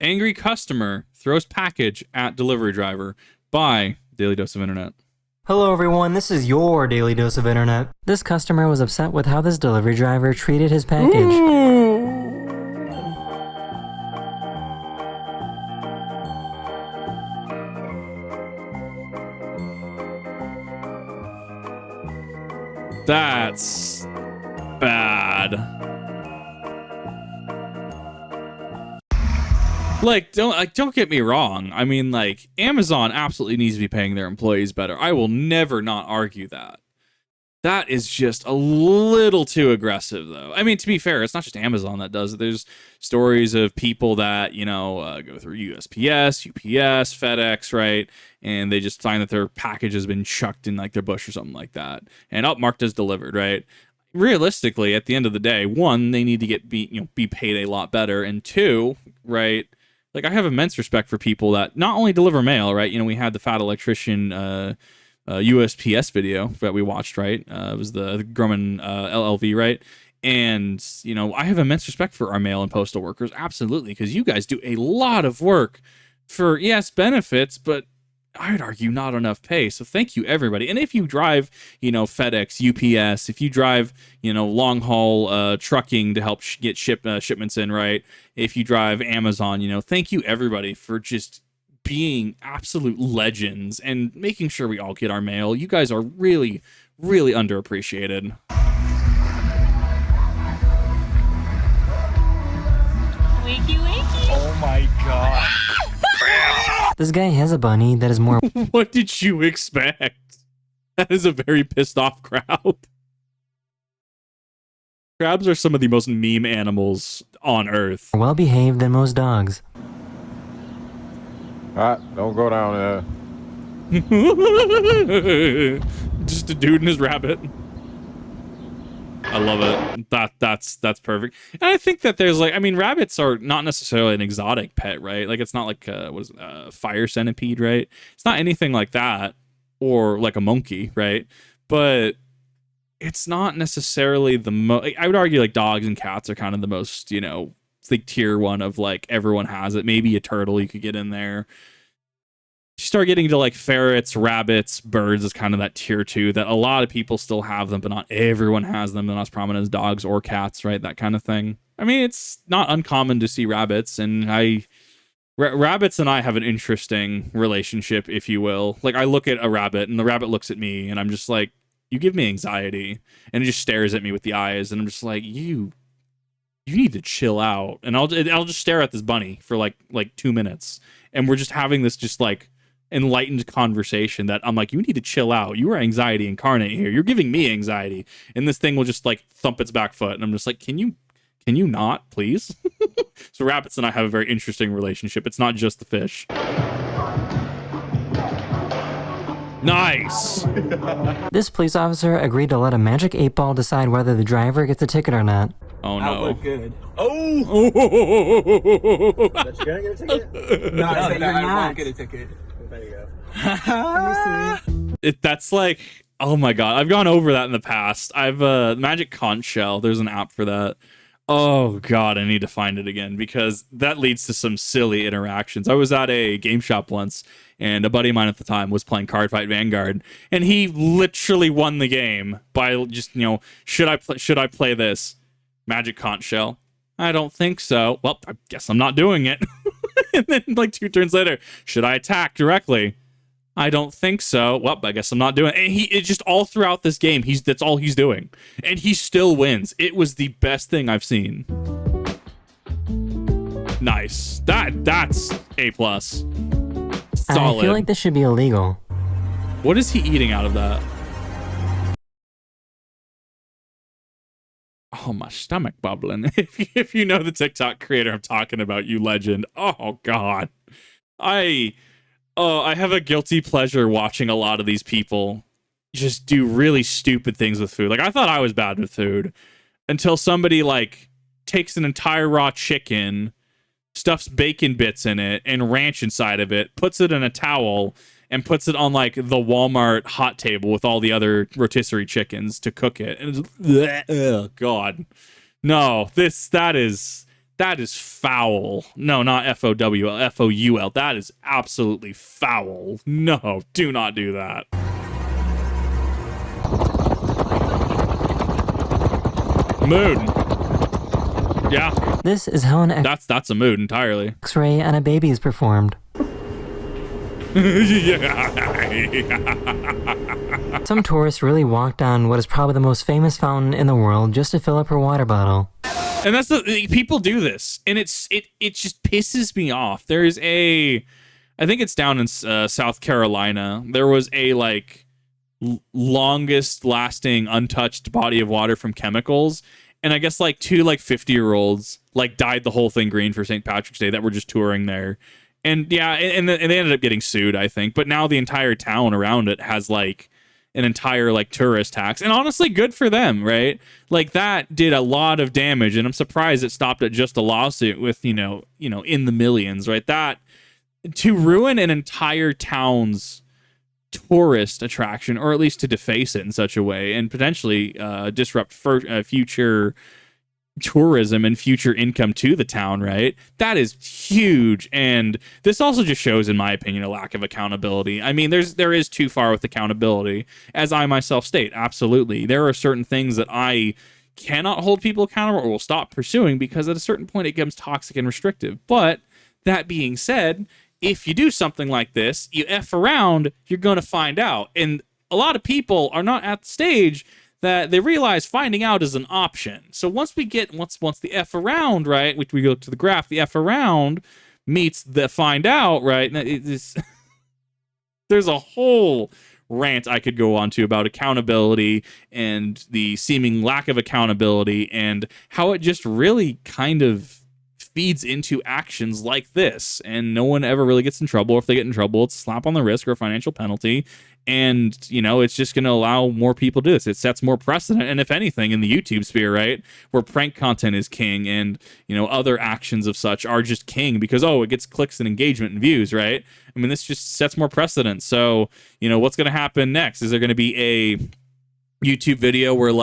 Angry customer throws package at delivery driver by Daily Dose of Internet. Hello everyone, this is your Daily Dose of Internet. This customer was upset with how this delivery driver treated his package. That's bad. Like, don't get me wrong. I mean, like, Amazon absolutely needs to be paying their employees better. I will never not argue that. That is just a little too aggressive, though. I mean, to be fair, it's not just Amazon that does it. There's stories of people that, go through USPS, UPS, FedEx, right? And they just find that their package has been chucked in, like, their bush or something like that. And marked as delivered, right? Realistically, at the end of the day, one, they need to be paid a lot better. And two, right, like, I have immense respect for people that not only deliver mail, right? We had the fat electrician USPS video that we watched, right? It was the Grumman LLV, right? And, I have immense respect for our mail and postal workers, absolutely, because you guys do a lot of work for, yes, benefits, but I'd argue not enough pay. So thank you, everybody. And if you drive, FedEx, UPS, if you drive, long haul trucking to help get shipments in, right? If you drive Amazon, thank you, everybody, for just being absolute legends and making sure we all get our mail. You guys are really, really underappreciated. Wakey, wakey. Oh my god. This guy has a bunny that is more What did you expect? That is a very pissed off crab. Crabs are some of the most meme animals on Earth. well behaved than most dogs. Don't go down there. Just a dude and his rabbit. I love it. That's perfect. And I think that there's rabbits are not necessarily an exotic pet, right? Like, it's not like a fire centipede, right? It's not anything like that, or like a monkey, right? But it's not necessarily the most. I would argue like dogs and cats are kind of the most, like tier one of like everyone has it. Maybe a turtle you could get in there. You start getting to like ferrets, rabbits, birds is kind of that tier two that a lot of people still have them, but not everyone has them. They're not as prominent as dogs or cats, right? That kind of thing. I mean, it's not uncommon to see rabbits, and rabbits and I have an interesting relationship, if you will. Like, I look at a rabbit and the rabbit looks at me and I'm just like, you give me anxiety, and it just stares at me with the eyes, and I'm just like, you need to chill out. And I'll just stare at this bunny for like 2 minutes, and we're just having this just like enlightened conversation that I'm like, you need to chill out. You are anxiety incarnate here. You're giving me anxiety. And this thing will just like thump its back foot, and I'm just like, can you not, please? So rabbits and I have a very interesting relationship. It's not just the fish. Nice. This police officer agreed to let a magic 8-ball decide whether the driver gets a ticket or not. Oh That no. looked good. Oh. But you're gonna get a ticket? No, I said you're I not. won't get a ticket. There you go. That's like, oh my god, I've gone over that in the past. I've Magic Conch Shell, there's an app for that. Oh god, I need to find it again, because that leads to some silly interactions. I was at a game shop once, and a buddy of mine at the time was playing Cardfight Vanguard, and he literally won the game by just, should I play this Magic Conch Shell? I don't think so. Well, I guess I'm not doing it. And then like 2 turns later, should I attack directly? I don't think so. Well, I guess I'm not doing it. And it just all throughout this game, that's all he's doing. And he still wins. It was the best thing I've seen. Nice. That's A+. Solid. I feel like this should be illegal. What is he eating out of that? Oh, my stomach bubbling. If you know the TikTok creator I'm talking about, you legend. Oh, God. I have a guilty pleasure watching a lot of these people just do really stupid things with food. Like, I thought I was bad with food until somebody, like, takes an entire raw chicken, stuffs bacon bits in it and ranch inside of it, puts it in a towel, and puts it on like the Walmart hot table with all the other rotisserie chickens to cook it. And it's, oh god, no, that is That is foul. No, not F-O-W-L, F-O-U-L. That is absolutely foul. No, do not do that. Mood. Yeah, This is how an that's a mood entirely. X-ray on a baby is performed. Some tourists really walked on what is probably the most famous fountain in the world just to fill up her water bottle. And that's the people do this, and it just pisses me off. There's I think it's down in South Carolina. There was a like longest lasting untouched body of water from chemicals, and I guess like two like 50-year-olds like dyed the whole thing green for St. Patrick's Day that were just touring there. And yeah, and they ended up getting sued, I think. But now the entire town around it has like an entire like tourist tax. And honestly, good for them, right? Like that did a lot of damage, and I'm surprised it stopped at just a lawsuit with, you know, in the millions, right? That to ruin an entire town's tourist attraction, or at least to deface it in such a way and potentially disrupt future tourism and future income to the town, right? That is huge. And this also just shows, in my opinion, a lack of accountability. I mean, there is too far with accountability, as I myself state. Absolutely, there are certain things that I cannot hold people accountable or will stop pursuing because at a certain point it becomes toxic and restrictive. But that being said, if you do something like this, you F around, you're going to find out. And a lot of people are not at the stage that they realize finding out is an option. So once the F around, right, which we go to the graph, the F around meets the find out, right, there's a whole rant I could go on to about accountability and the seeming lack of accountability and how it just really kind of feeds into actions like this, and no one ever really gets in trouble. If they get in trouble, it's a slap on the wrist or a financial penalty, and it's just going to allow more people to do this. It sets more precedent, and if anything, in the YouTube sphere, right, where prank content is king, and other actions of such are just king because it gets clicks and engagement and views, right? I mean, this just sets more precedent. So what's going to happen next? Is there going to be a YouTube video where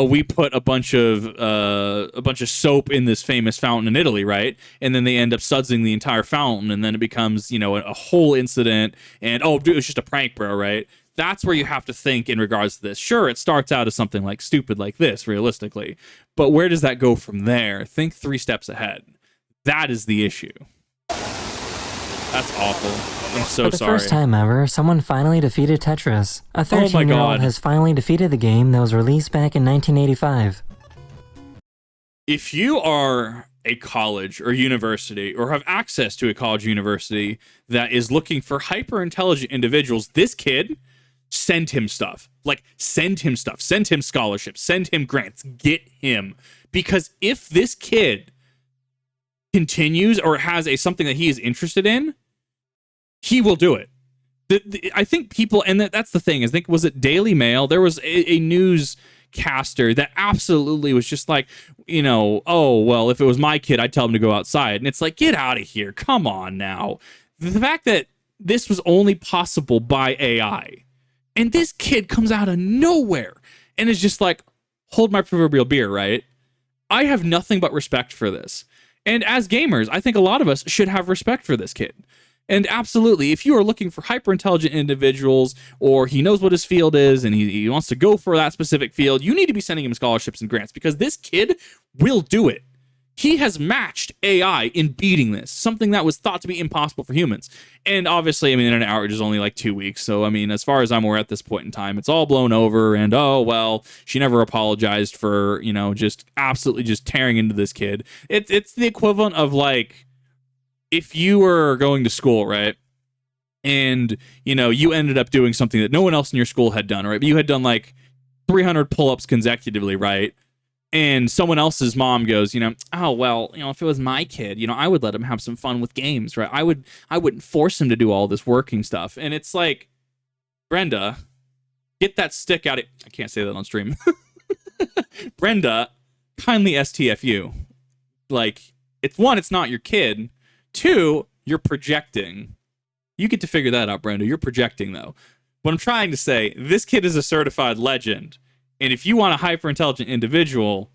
we put a bunch of soap in this famous fountain in Italy, right? And then they end up sudsing the entire fountain, and then it becomes a whole incident. And dude, it's just a prank, bro, right? That's where you have to think in regards to this. Sure, it starts out as something like stupid like this, realistically, but where does that go from there? Think 3 steps ahead. That is the issue. That's awful. I'm so sorry. For the first time ever, someone finally defeated Tetris. A 13-year-old has finally defeated the game that was released back in 1985. If you are a college or university or have access to a college or university that is looking for hyper-intelligent individuals, this kid, send him stuff. Send him stuff. Send him scholarships. Send him grants. Get him. Because if this kid continues or has something that he is interested in, he will do it. I think people, and that's the thing, I think, was it Daily Mail? There was a newscaster that absolutely was just like, well, if it was my kid, I'd tell him to go outside. And it's like, get out of here. Come on now. The fact that this was only possible by AI, and this kid comes out of nowhere and is just like, hold my proverbial beer, right? I have nothing but respect for this. And as gamers, I think a lot of us should have respect for this kid. And absolutely, if you are looking for hyper-intelligent individuals, or he knows what his field is and he wants to go for that specific field, you need to be sending him scholarships and grants, because this kid will do it. He has matched AI in beating this, something that was thought to be impossible for humans. And obviously, internet outrage is only like 2 weeks. So, as far as I'm aware at this point in time, it's all blown over. And, she never apologized for, just absolutely just tearing into this kid. It's the equivalent of if you were going to school, right? And, you ended up doing something that no one else in your school had done, right? But you had done 300 pull-ups consecutively, right? And someone else's mom goes, if it was my kid, I would let him have some fun with games, right? I wouldn't force him to do all this working stuff. And it's like, Brenda, get that stick out of... I can't say that on stream. Brenda, kindly STFU. It's not your kid. 2, you're projecting. You get to figure that out, Brenda. You're projecting, though. What I'm trying to say, this kid is a certified legend. And if you want a hyper-intelligent individual,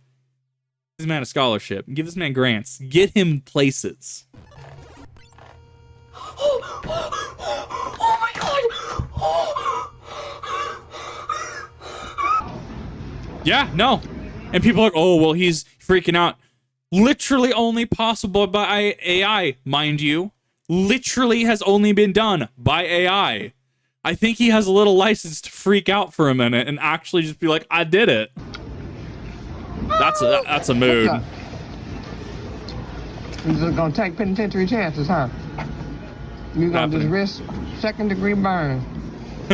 this man a scholarship. Give this man grants. Get him places. Oh my god! Yeah, no. And people are like, oh, well, he's freaking out. Literally only possible by AI, mind you. Literally has only been done by AI. I think he has a little license to freak out for a minute and actually just be like, I did it. That's a mood. You're just gonna take penitentiary chances, huh? You're gonna just risk second-degree burn.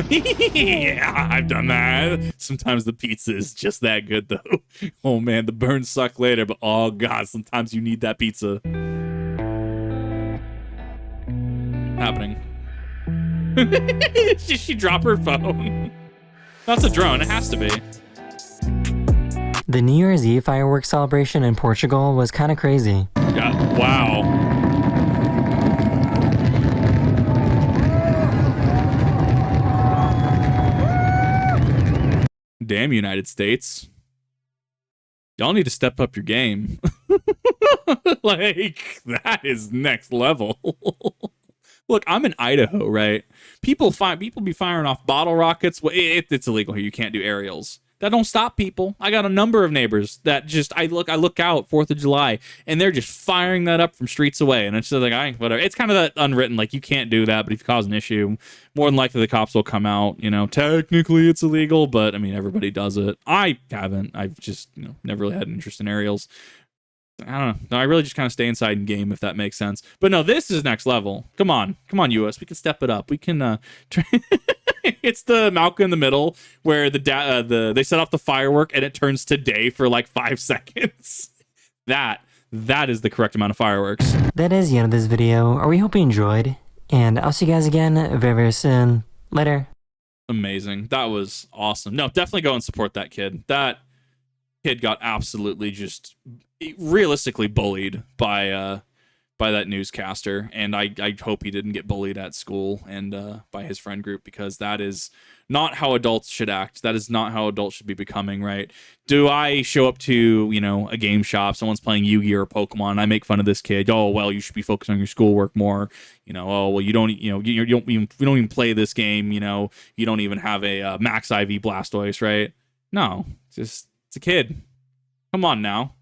Yeah, I've done that. Sometimes the pizza is just that good, though. Oh, man, the burns suck later, but oh, God, sometimes you need that pizza. Happening. Did she drop her phone? That's a drone. It has to be. The New Year's Eve fireworks celebration in Portugal was kind of crazy. Yeah, wow. Damn, United States. Y'all need to step up your game. Like, that is next level. Look, I'm in Idaho, right? People be firing off bottle rockets. Well, it's illegal here. You can't do aerials. That don't stop people. I got a number of neighbors that just I look out 4th of July and they're just firing that up from streets away, and it's just like whatever. It's kind of that unwritten, like you can't do that, but if you cause an issue, more than likely the cops will come out. You know, technically it's illegal, but I mean everybody does it. I haven't. I've just never really had an interest in aerials. I don't know. No, I really just kind of stay inside and game, if that makes sense. But no, this is next level. Come on, US. We can step it up. We can. It's the Malcolm in the Middle where they set off the firework and it turns to day for like 5 seconds. That is the correct amount of fireworks. That is the end of this video. We hope you enjoyed, and I'll see you guys again very, very soon. Later. Amazing. That was awesome. No, definitely go and support that kid. That kid got absolutely just realistically bullied by that newscaster, and I hope he didn't get bullied at school and by his friend group, because that is not how adults should act. That is not how adults should be becoming, right? Do I show up to a game shop, someone's playing Yu-Gi-Oh or Pokemon, and I make fun of this kid? Oh well, you should be focused on your schoolwork more. Oh well, you don't even play this game. You don't even have a Max IV Blastoise, right? No, it's a kid. Come on now.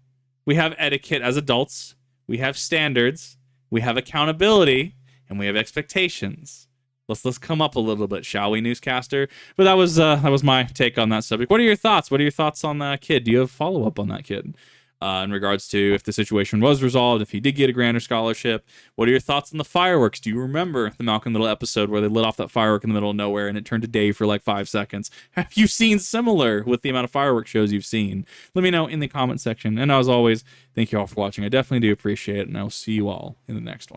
We have etiquette as adults. We have standards, we have accountability, and we have expectations. Let's come up a little bit, shall we, newscaster? But that was my take on that subject. What are your thoughts? What are your thoughts on that kid? Do you have follow up on that kid? In regards to if the situation was resolved, if he did get a grant or scholarship, what are your thoughts on the fireworks? Do you remember the Malcolm in the Middle episode where they lit off that firework in the middle of nowhere and it turned to day for like 5 seconds? Have you seen similar with the amount of fireworks shows you've seen? Let me know in the comment section. And as always, thank you all for watching. I definitely do appreciate it, and I will see you all in the next one.